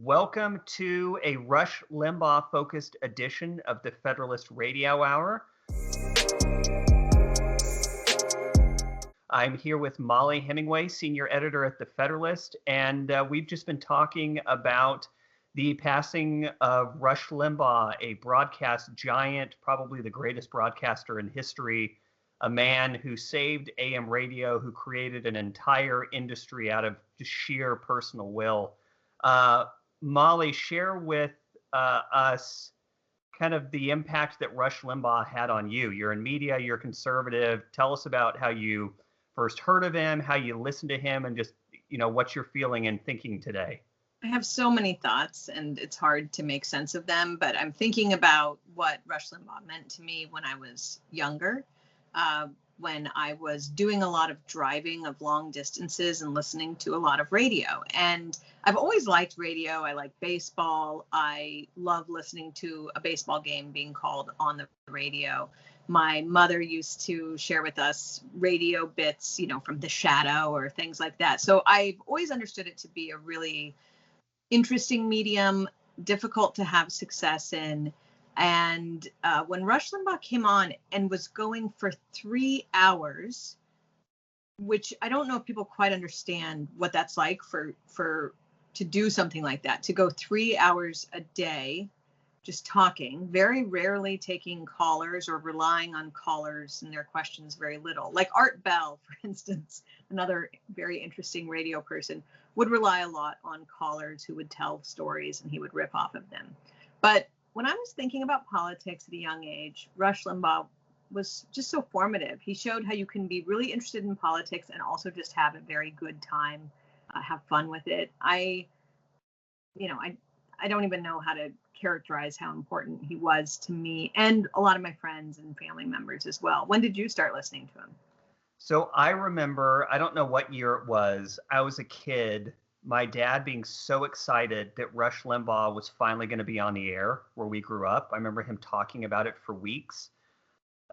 Welcome to a Rush Limbaugh focused edition of the Federalist Radio Hour. I'm here with Mollie Hemingway, senior editor at the Federalist, and we've just been talking about the passing of Rush Limbaugh, a broadcast giant, probably the greatest broadcaster in history, a man who saved AM radio, who created an entire industry out of just sheer personal will. Mollie, share with us kind of the impact that Rush Limbaugh had on you. You're in media, you're conservative. Tell us about how you first heard of him, how you listened to him, and just, what you're feeling and thinking today. I have so many thoughts, and it's hard to make sense of them, but I'm thinking about what Rush Limbaugh meant to me when I was younger, when I was doing a lot of driving of long distances and listening to a lot of radio. And I've always liked radio. I like baseball. I love listening to a baseball game being called on the radio. My mother used to share with us radio bits, from The Shadow or things like that. So I've always understood it to be a really interesting medium, difficult to have success in. And when Rush Limbaugh came on and was going for 3 hours, which I don't know if people quite understand what that's like to do something like that, to go 3 hours a day, just talking, very rarely taking callers or relying on callers and their questions very little. Like Art Bell, for instance, another very interesting radio person, would rely a lot on callers who would tell stories and he would riff off of them. But when I was thinking about politics at a young age, Rush Limbaugh was just so formative. He showed how you can be really interested in politics and also just have a very good time, have fun with it. I don't even know how to characterize how important he was to me and a lot of my friends and family members as well. When did you start listening to him? So I remember, I don't know what year it was, I was a kid, my dad being so excited that Rush Limbaugh was finally going to be on the air where we grew up. I remember him talking about it for weeks.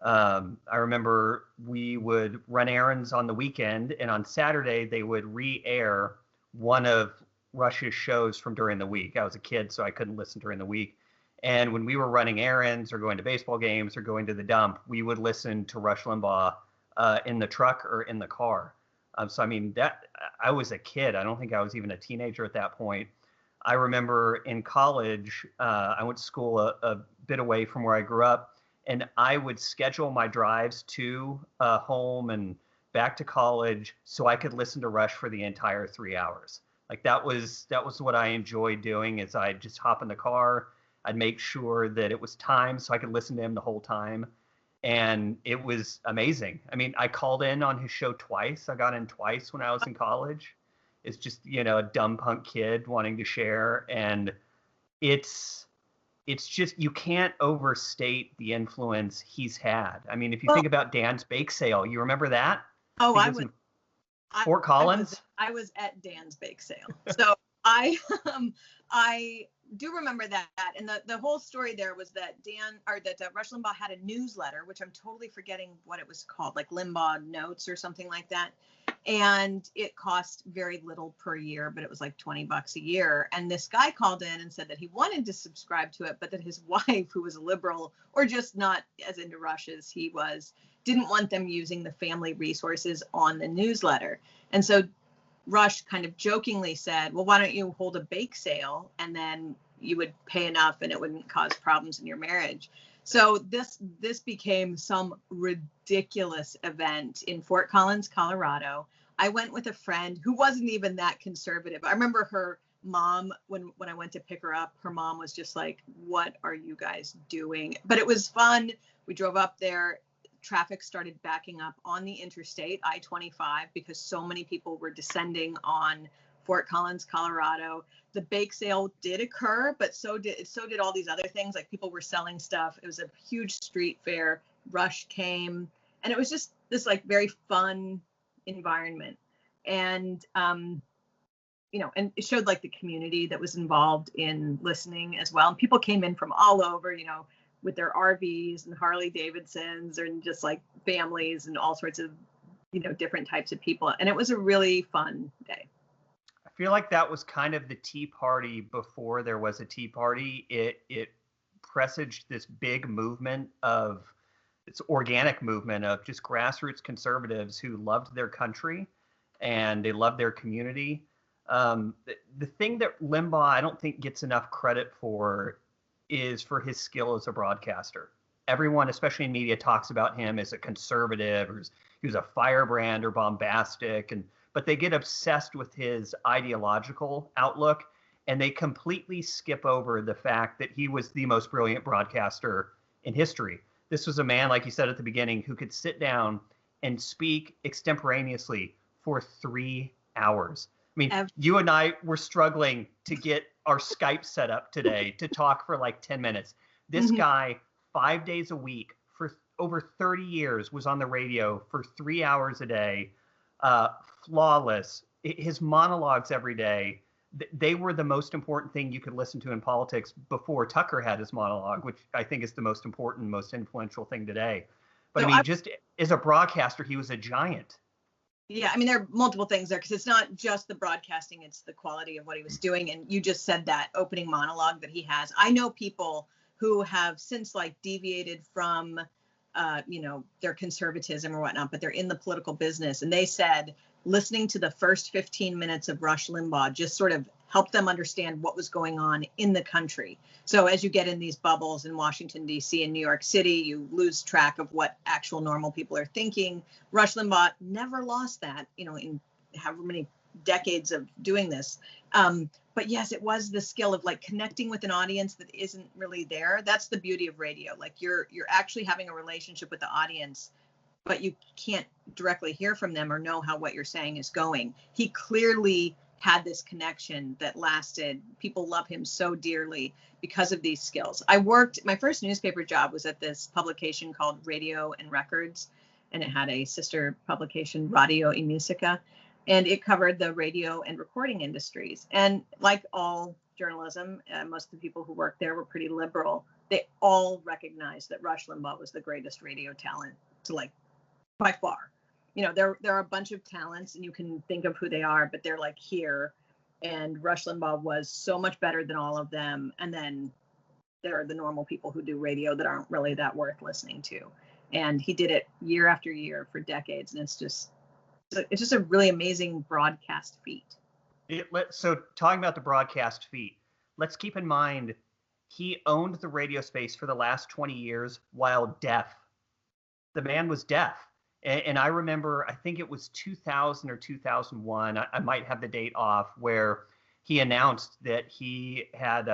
I remember we would run errands on the weekend, and on Saturday they would re-air one of Rush's shows from during the week. I was a kid, so I couldn't listen during the week. And when we were running errands or going to baseball games or going to the dump, we would listen to Rush Limbaugh in the truck or in the car. So, I was a kid. I don't think I was even a teenager at that point. I remember in college, I went to school a bit away from where I grew up, and I would schedule my drives to home and back to college so I could listen to Rush for the entire 3 hours. Like that was what I enjoyed doing, is I'd just hop in the car. I'd make sure that it was timed so I could listen to him the whole time. And it was amazing. I called in on his show twice. I got in twice when I was in college. It's just, a dumb punk kid wanting to share. And it's just, you can't overstate the influence he's had. If you think about Dan's Bake Sale, you remember that? Oh, I was. Fort Collins? I was at Dan's Bake Sale. So I do remember that. And the whole story there was that Rush Limbaugh had a newsletter, which I'm totally forgetting what it was called, like Limbaugh Notes or something like that. And it cost very little per year, but it was like $20 a year. And this guy called in and said that he wanted to subscribe to it, but that his wife, who was a liberal or just not as into Rush as he was, didn't want them using the family resources on the newsletter. And so Rush kind of jokingly said, well, why don't you hold a bake sale and then you would pay enough and it wouldn't cause problems in your marriage. So this became some ridiculous event in Fort Collins, Colorado. I went with a friend who wasn't even that conservative. I remember her mom, when I went to pick her up, her mom was just like, what are you guys doing? But it was fun. We drove up there. Traffic started backing up on the interstate, I-25, because so many people were descending on Fort Collins, Colorado. The bake sale did occur, but so did all these other things. Like people were selling stuff. It was a huge street fair. Rush came, and it was just this like very fun environment. And and it showed like the community that was involved in listening as well. And people came in from all over, with their RVs and Harley Davidsons and just like families and all sorts of, different types of people. And it was a really fun day. I feel like that was kind of the Tea Party before there was a Tea Party. It presaged this big movement of this organic movement of just grassroots conservatives who loved their country and they loved their community. The thing that Limbaugh, I don't think, gets enough credit for is for his skill as a broadcaster. Everyone, especially in media, talks about him as a conservative, or he was a firebrand or bombastic, but they get obsessed with his ideological outlook, and they completely skip over the fact that he was the most brilliant broadcaster in history. This was a man, like you said at the beginning, who could sit down and speak extemporaneously for 3 hours. I mean, you and I were struggling to get our Skype set up today to talk for like 10 minutes. This guy, 5 days a week for over 30 years, was on the radio for 3 hours a day, flawless. His monologues every day, they were the most important thing you could listen to in politics before Tucker had his monologue, which I think is the most important, most influential thing today. But so I mean, just as a broadcaster, he was a giant. Yeah, I mean, there are multiple things there, because it's not just the broadcasting, it's the quality of what he was doing. And you just said that opening monologue that he has. I know people who have since like deviated from, their conservatism or whatnot, but they're in the political business. And they said listening to the first 15 minutes of Rush Limbaugh just sort of helped them understand what was going on in the country. So as you get in these bubbles in Washington, D.C. and New York City, you lose track of what actual normal people are thinking. Rush Limbaugh never lost that, in however many decades of doing this. But yes, it was the skill of like connecting with an audience that isn't really there. That's the beauty of radio. Like you're actually having a relationship with the audience, but you can't directly hear from them or know how what you're saying is going. He clearly had this connection that lasted. People love him so dearly because of these skills. My first newspaper job was at this publication called Radio and Records, and it had a sister publication, Radio y Musica, and it covered the radio and recording industries. And like all journalism, most of the people who worked there were pretty liberal. They all recognized that Rush Limbaugh was the greatest radio talent to like by far. There are a bunch of talents and you can think of who they are, but they're like here. And Rush Limbaugh was so much better than all of them. And then there are the normal people who do radio that aren't really that worth listening to. And he did it year after year for decades. And it's just a really amazing broadcast feat. So talking about the broadcast feat, let's keep in mind, he owned the radio space for the last 20 years while deaf. The man was deaf. And I remember, I think it was 2000 or 2001, I might have the date off, where he announced that he had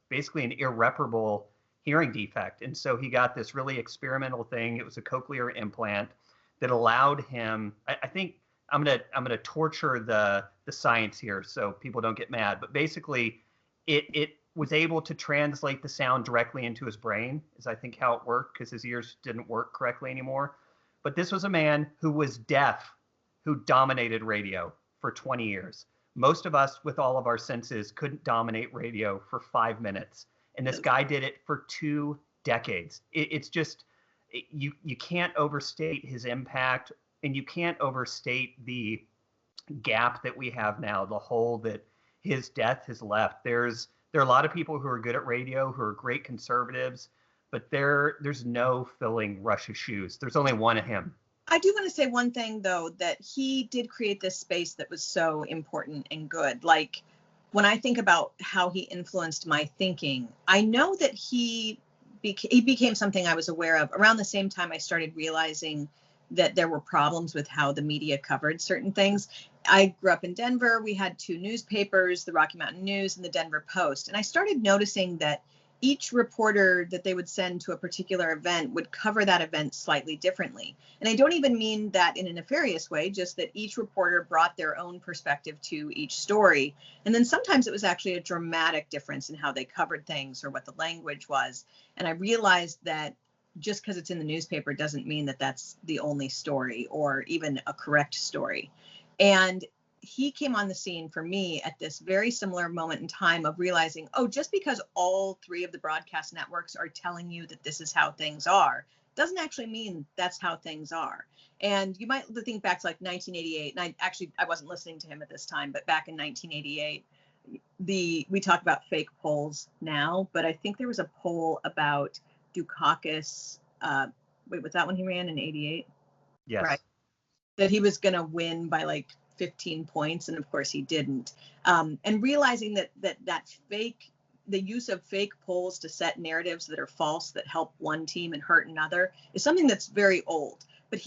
basically an irreparable hearing defect. And so he got this really experimental thing. It was a cochlear implant that allowed him, I think I'm gonna torture the science here so people don't get mad, but basically it was able to translate the sound directly into his brain, is I think how it worked, because his ears didn't work correctly anymore. But this was a man who was deaf, who dominated radio for 20 years. Most of us, with all of our senses, couldn't dominate radio for 5 minutes. And this guy did it for 2 decades. It's just, you can't overstate his impact, and you can't overstate the gap that we have now, the hole that his death has left. There are a lot of people who are good at radio, who are great conservatives, but there's no filling Rush's shoes. There's only one of him. I do want to say one thing, though, that he did create this space that was so important and good. Like, when I think about how he influenced my thinking, I know that he became something I was aware of around the same time I started realizing that there were problems with how the media covered certain things. I grew up in Denver. We had 2 newspapers, the Rocky Mountain News and the Denver Post. And I started noticing that each reporter that they would send to a particular event would cover that event slightly differently. And I don't even mean that in a nefarious way, just that each reporter brought their own perspective to each story. And then sometimes it was actually a dramatic difference in how they covered things or what the language was. And I realized that just because it's in the newspaper doesn't mean that that's the only story or even a correct story. And he came on the scene for me at this very similar moment in time of realizing, just because all 3 of the broadcast networks are telling you that this is how things are, doesn't actually mean that's how things are. And you might think back to like 1988, and I wasn't listening to him at this time, but back in 1988, we talk about fake polls now, but I think there was a poll about Dukakis. Wait, was that when he ran in 88? Yes. Right. That he was going to win by like 15 points, and of course he didn't. And realizing that the use of fake polls to set narratives that are false, that help one team and hurt another, is something that's very old. But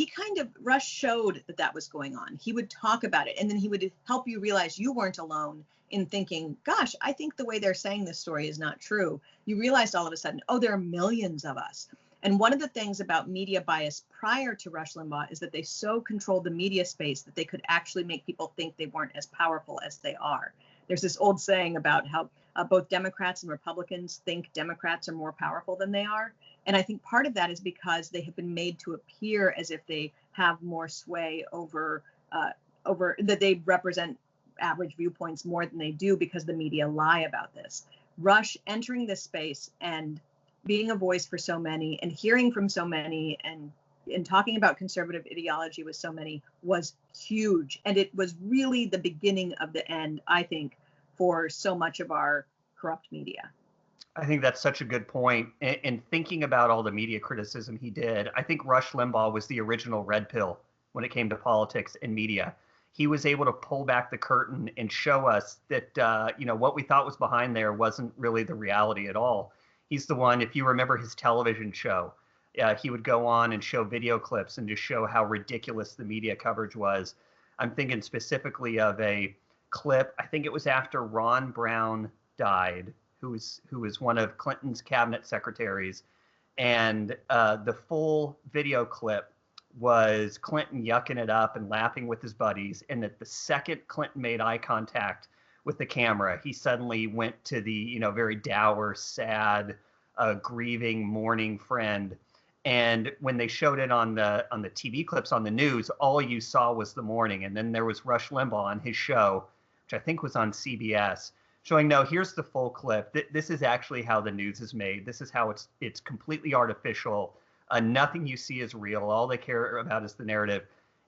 Rush showed that was going on. He would talk about it, and then he would help you realize you weren't alone in thinking, gosh, I think the way they're saying this story is not true. You realized all of a sudden, oh, there are millions of us. And one of the things about media bias prior to Rush Limbaugh is that they so controlled the media space that they could actually make people think they weren't as powerful as they are. There's this old saying about how both Democrats and Republicans think Democrats are more powerful than they are. And I think part of that is because they have been made to appear as if they have more sway over that they represent average viewpoints more than they do, because the media lie about this. Rush entering this space and being a voice for so many and hearing from so many and talking about conservative ideology with so many was huge. And it was really the beginning of the end, I think, for so much of our corrupt media. I think that's such a good point. And thinking about all the media criticism he did, I think Rush Limbaugh was the original red pill when it came to politics and media. He was able to pull back the curtain and show us that, what we thought was behind there wasn't really the reality at all. He's the one, if you remember his television show, he would go on and show video clips and just show how ridiculous the media coverage was. I'm thinking specifically of a clip, I think it was after Ron Brown died, who was one of Clinton's cabinet secretaries. And the full video clip was Clinton yucking it up and laughing with his buddies. And that the second Clinton made eye contact with the camera, he suddenly went to the, very dour, sad, grieving, mourning friend. And when they showed it on the TV clips on the news, all you saw was the mourning. And then there was Rush Limbaugh on his show, which I think was on CBS, showing, no, here's the full clip. This is actually how the news is made. This is how it's completely artificial. Nothing you see is real. All they care about is the narrative.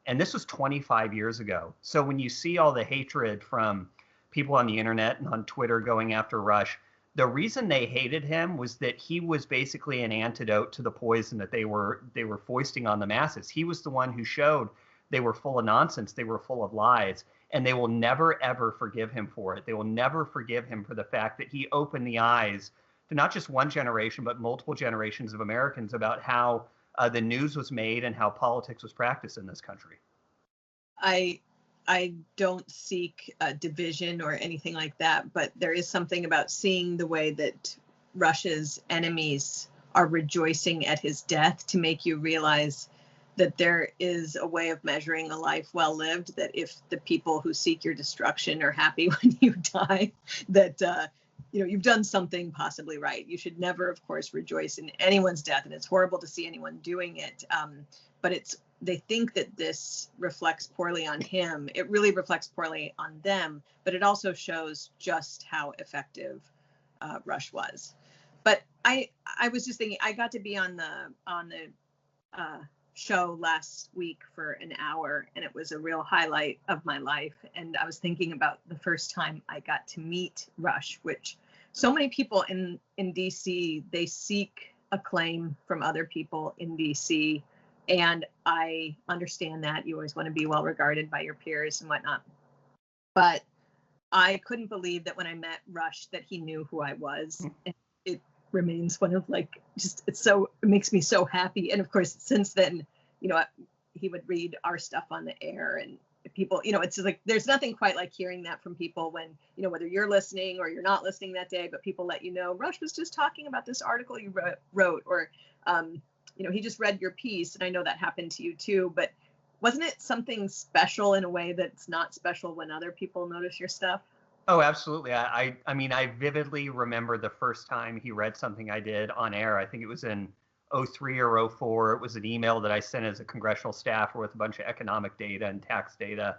And this was 25 years ago. So when you see all the hatred from people on the internet and on Twitter going after Rush, the reason they hated him was that he was basically an antidote to the poison that they were foisting on the masses. He was the one who showed they were full of nonsense. They were full of lies. And they will never, ever forgive him for it. They will never forgive him for the fact that he opened the eyes to not just one generation, but multiple generations of Americans about how the news was made and how politics was practiced in this country. I don't seek division or anything like that, but there is something about seeing the way that Rush's enemies are rejoicing at his death to make you realize that there is a way of measuring a life well lived, that if the people who seek your destruction are happy when you die, that you've done something possibly right. You should never, of course, rejoice in anyone's death, and it's horrible to see anyone doing it. But they think that this reflects poorly on him. It really reflects poorly on them, but it also shows just how effective Rush was. But I was just thinking, I got to be on the show last week for an hour, and it was a real highlight of my life. And I was thinking about the first time I got to meet Rush, which so many people in DC, they seek acclaim from other people in DC. And I understand that you always want to be well regarded by your peers and whatnot. But I couldn't believe that when I met Rush that he knew who I was. And it remains one of it makes me so happy. And of course, since then, he would read our stuff on the air, and people, it's like, there's nothing quite like hearing that from people when, whether you're listening or you're not listening that day, but people let you know, Rush was just talking about this article you wrote, or, he just read your piece. And I know that happened to you too, but wasn't it something special in a way that's not special when other people notice your stuff? Oh, absolutely. I mean, I vividly remember the first time he read something I did on air. I think it was in 03 or 04. It was an email that I sent as a congressional staffer with a bunch of economic data and tax data.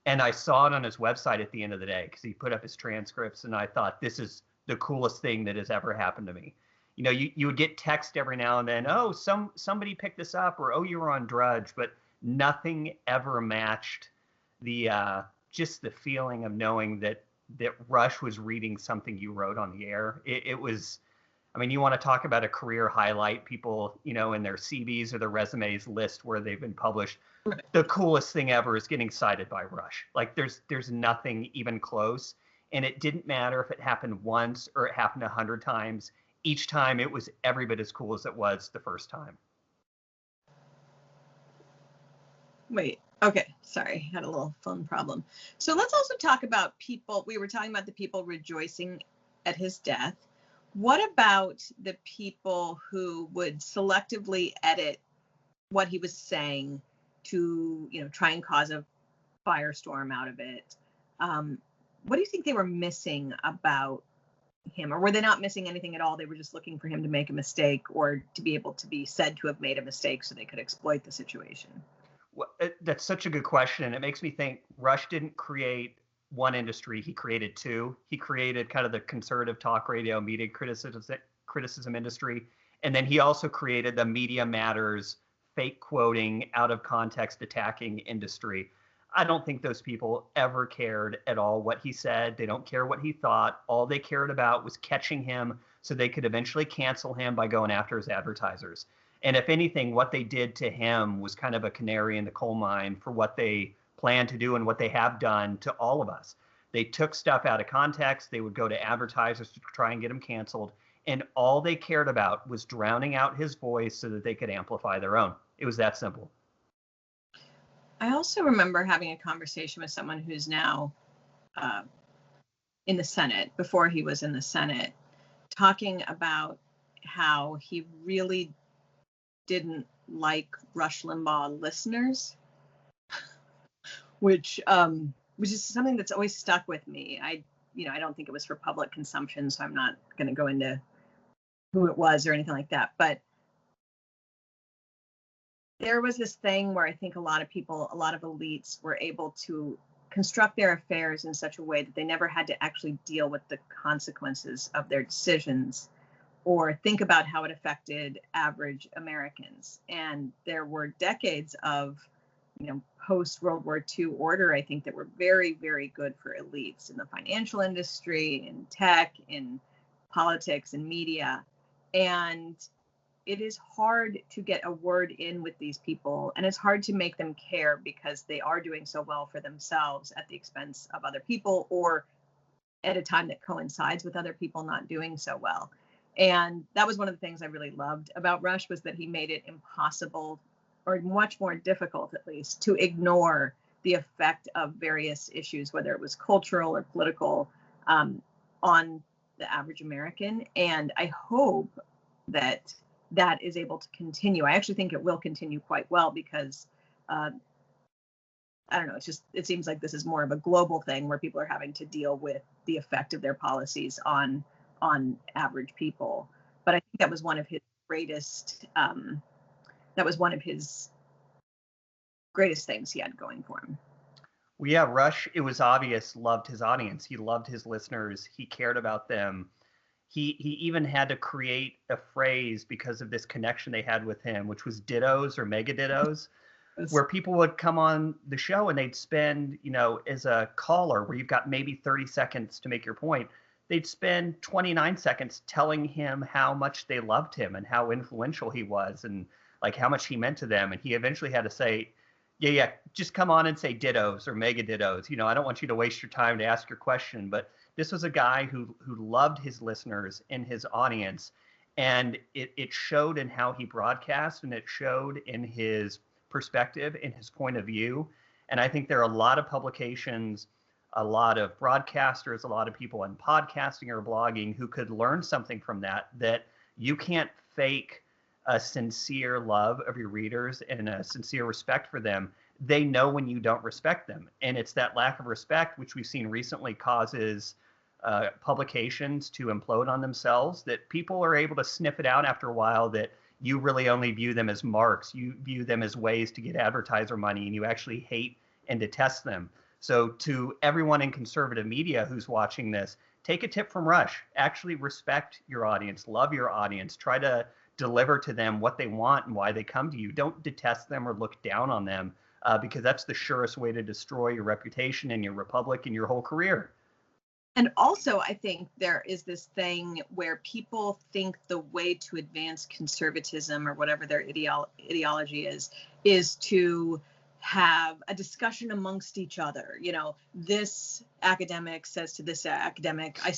And I saw it on his website at the end of the day because he put up his transcripts. And I thought, this is the coolest thing that has ever happened to me. you would get text every now and then, oh, somebody picked this up, or oh, you were on Drudge, but nothing ever matched the just the feeling of knowing that Rush was reading something you wrote on the air. It was, I mean, you want to talk about a career highlight, people, in their CVs or their resumes list where they've been published. Right. The coolest thing ever is getting cited by Rush. Like there's nothing even close. And it didn't matter if it happened once or it happened 100 times. Each time it was every bit as cool as it was the first time. Wait, okay, sorry, had a little phone problem. So let's also talk about people. We were talking about the people rejoicing at his death. What about the people who would selectively edit what he was saying to, try and cause a firestorm out of it? What do you think they were missing about him? Or were they not missing anything at all? They were just looking for him to make a mistake or to be able to be said to have made a mistake so they could exploit the situation. Well, that's such a good question. It makes me think Rush didn't create one industry. He created two. He created kind of the conservative talk radio media criticism industry. And then he also created the media matters, fake quoting, out of context attacking industry. I don't think those people ever cared at all what he said. They don't care what he thought. All they cared about was catching him so they could eventually cancel him by going after his advertisers. And if anything, what they did to him was kind of a canary in the coal mine for what they plan to do and what they have done to all of us. They took stuff out of context. They would go to advertisers to try and get him canceled. And all they cared about was drowning out his voice so that they could amplify their own. It was that simple. I also remember having a conversation with someone who's now in the Senate, before he was in the Senate, talking about how he really didn't like Rush Limbaugh listeners, which is something that's always stuck with me. I don't think it was for public consumption, so I'm not going to go into who it was or anything like that. But there was this thing where I think a lot of people, a lot of elites were able to construct their affairs in such a way that they never had to actually deal with the consequences of their decisions or think about how it affected average Americans. And there were decades of, post-World War II order, I think, that were very, very good for elites in the financial industry, in tech, in politics, and media. And it is hard to get a word in with these people, and it's hard to make them care because they are doing so well for themselves at the expense of other people, or at a time that coincides with other people not doing so well. And that was one of the things I really loved about Rush, was that he made it impossible, or much more difficult at least, to ignore the effect of various issues, whether it was cultural or political, on the average American. And I hope that that is able to continue. I actually think it will continue quite well because, I don't know, it seems like this is more of a global thing where people are having to deal with the effect of their policies on average people. But I think that was one of his greatest, things he had going for him. Well, yeah, Rush, it was obvious, loved his audience. He loved his listeners. He cared about them. He even had to create a phrase because of this connection they had with him, which was dittos or mega dittos, where people would come on the show and they'd spend, as a caller where you've got maybe 30 seconds to make your point, they'd spend 29 seconds telling him how much they loved him and how influential he was and like how much he meant to them. And he eventually had to say, yeah, just come on and say dittos or mega dittos. I don't want you to waste your time to ask your question, but this was a guy who loved his listeners and his audience, and it showed in how he broadcast, and it showed in his perspective, in his point of view. And I think there are a lot of publications, a lot of broadcasters, a lot of people in podcasting or blogging who could learn something from that you can't fake a sincere love of your readers and a sincere respect for them. They know when you don't respect them. And it's that lack of respect, which we've seen recently causes publications to implode on themselves, that people are able to sniff it out after a while, that you really only view them as marks. You view them as ways to get advertiser money, and you actually hate and detest them. So to everyone in conservative media who's watching this, take a tip from Rush. Actually respect your audience, love your audience, try to deliver to them what they want and why they come to you. Don't detest them or look down on them, because that's the surest way to destroy your reputation and your republic and your whole career. And also, I think there is this thing where people think the way to advance conservatism or whatever their ideology is to have a discussion amongst each other. You know, this academic says to this academic, I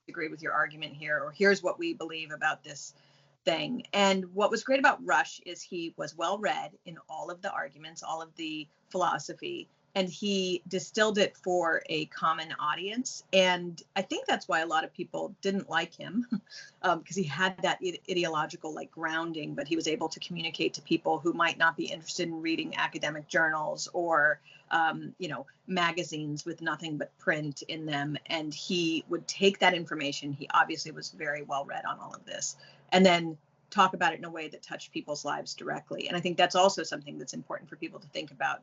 agree with your argument here, or here's what we believe about this thing. And what was great about Rush is he was well read in all of the arguments, all of the philosophy, and he distilled it for a common audience. And I think that's why a lot of people didn't like him, because he had that ideological like grounding, but he was able to communicate to people who might not be interested in reading academic journals or magazines with nothing but print in them. And he would take that information. He obviously was very well read on all of this, and then talk about it in a way that touched people's lives directly. And I think that's also something that's important for people to think about.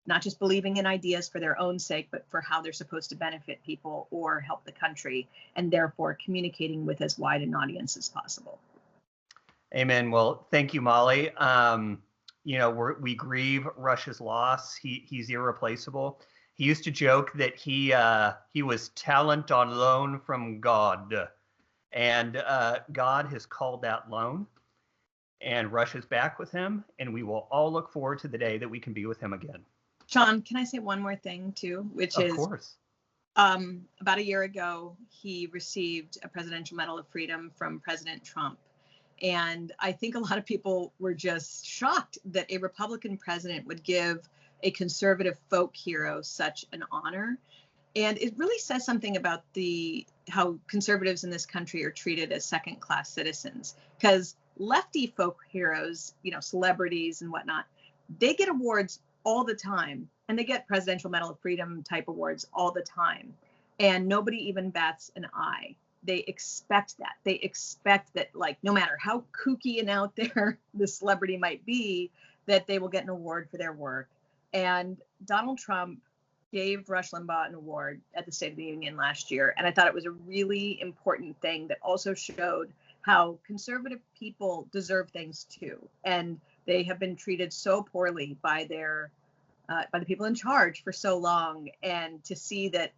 Not just believing in ideas for their own sake, but for how they're supposed to benefit people or help the country, and therefore communicating with as wide an audience as possible. Amen. Well, thank you, Mollie. We grieve Rush's loss. He's irreplaceable. He used to joke that he was talent on loan from God, and God has called that loan, and Rush is back with him, and we will all look forward to the day that we can be with him again. Sean, can I say one more thing too, which is, of course, about a year ago, he received a Presidential Medal of Freedom from President Trump. And I think a lot of people were just shocked that a Republican president would give a conservative folk hero such an honor. And it really says something about how conservatives in this country are treated as second-class citizens, because lefty folk heroes, celebrities and whatnot, they get awards all the time, and they get Presidential Medal of Freedom type awards all the time, and nobody even bats an eye. They expect that. They expect that, like, no matter how kooky and out there the celebrity might be, that they will get an award for their work. And Donald Trump gave Rush Limbaugh an award at the State of the Union last year, and I thought it was a really important thing that also showed how conservative people deserve things too, and they have been treated so poorly by the people in charge for so long. And to see that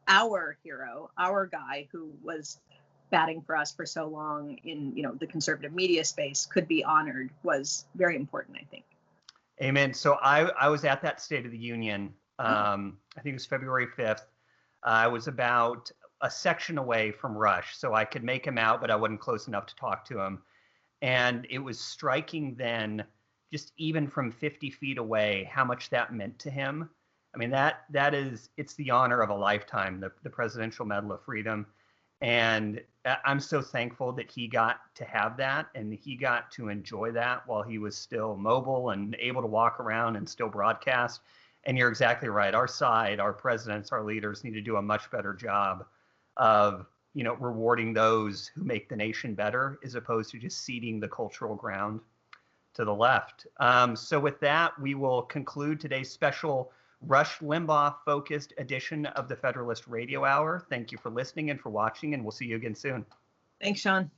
our hero, our guy who was batting for us for so long in the conservative media space could be honored was very important, I think. Amen. So I was at that State of the Union. I think it was February 5th. I was about a section away from Rush, so I could make him out, but I wasn't close enough to talk to him. And it was striking then, just even from 50 feet away, how much that meant to him. I mean, it's the honor of a lifetime, the Presidential Medal of Freedom. And I'm so thankful that he got to have that, and he got to enjoy that while he was still mobile and able to walk around and still broadcast. And you're exactly right. Our side, our presidents, our leaders need to do a much better job of, rewarding those who make the nation better, as opposed to just ceding the cultural ground to the left. So with that, we will conclude today's special Rush Limbaugh focused edition of the Federalist Radio Hour. Thank you for listening and for watching, and we'll see you again soon. Thanks, Sean.